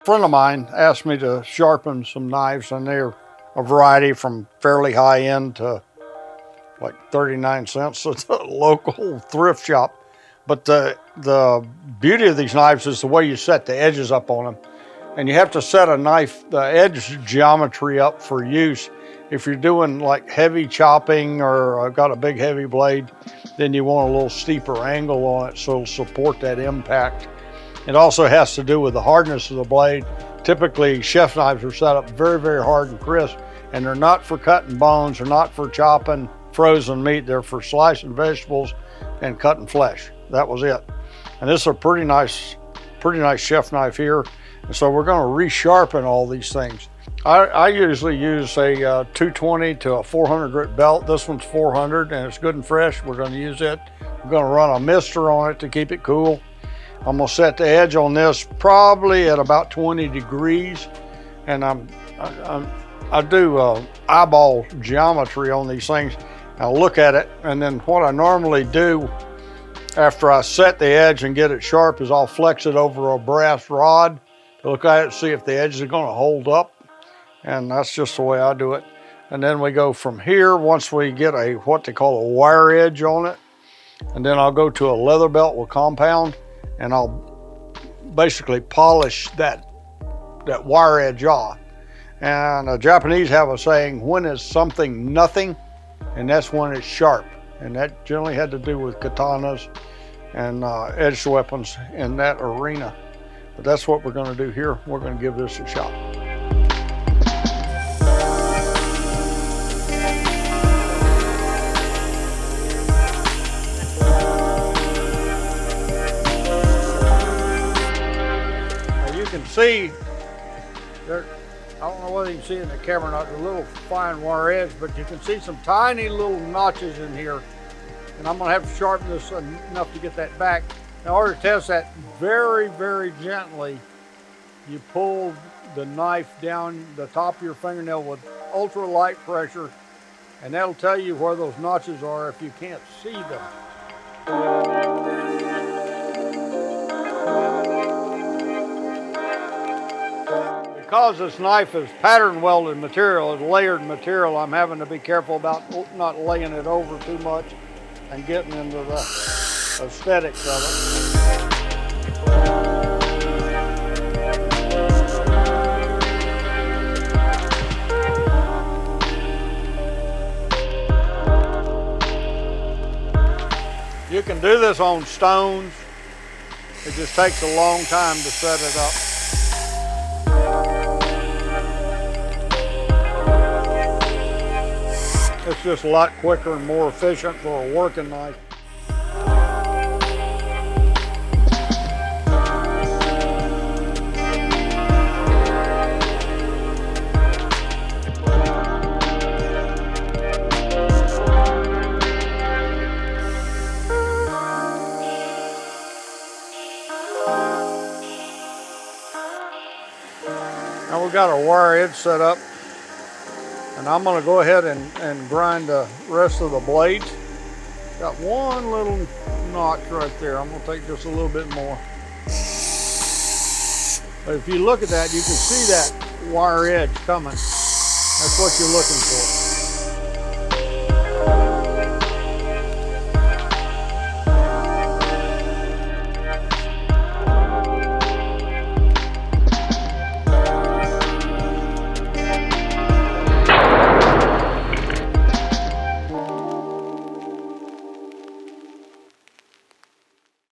A friend of mine asked me to sharpen some knives, and they're a variety from fairly high end to like 39 cents at a local thrift shop. But the beauty of these knives is the way you set the edges up on them. And you have to set the edge geometry up for use. If you're doing like heavy chopping or got a big heavy blade, then you want a little steeper angle on it so it'll support that impact. It also has to do with the hardness of the blade. Typically, chef knives are set up very, very hard and crisp, and they're not for cutting bones, they're not for chopping frozen meat, they're for slicing vegetables and cutting flesh. That was it. And this is a pretty nice chef knife here. And so we're going to resharpen all these things. I usually use a 220 to a 400 grit belt. This one's 400 and it's good and fresh. We're going to use it. We're going to run a mister on it to keep it cool. I'm going to set the edge on this probably at about 20 degrees. And I do eyeball geometry on these things. I'll look at it, and then what I normally do after I set the edge and get it sharp is I'll flex it over a brass rod to look at it, see if the edges are going to hold up. And that's just the way I do it. And then we go from here once we get what they call a wire edge on it. And then I'll go to a leather belt with compound, and I'll basically polish that wire edge off. And the Japanese have a saying, when is something nothing? And that's when it's sharp. And that generally had to do with katanas and edged weapons in that arena. But that's what we're going to do here. We're going to give this a shot. Now you can see there, I don't know whether you can see in the camera or not, the little fine wire edge, but you can see some tiny little notches in here. And I'm gonna have to sharpen this enough to get that back. In order to test that, very, very gently, you pull the knife down the top of your fingernail with ultra light pressure, and that'll tell you where those notches are if you can't see them. Because this knife is pattern welded material, it's layered material, I'm having to be careful about not laying it over too much and getting into the aesthetics of it. You can do this on stones. It just takes a long time to set it up. It's just a lot quicker and more efficient for a working knife. Now we've got our wire edge set up. And I'm going to go ahead and grind the rest of the blades. Got one little notch right there. I'm going to take just a little bit more. But if you look at that, you can see that wire edge coming. That's what you're looking for.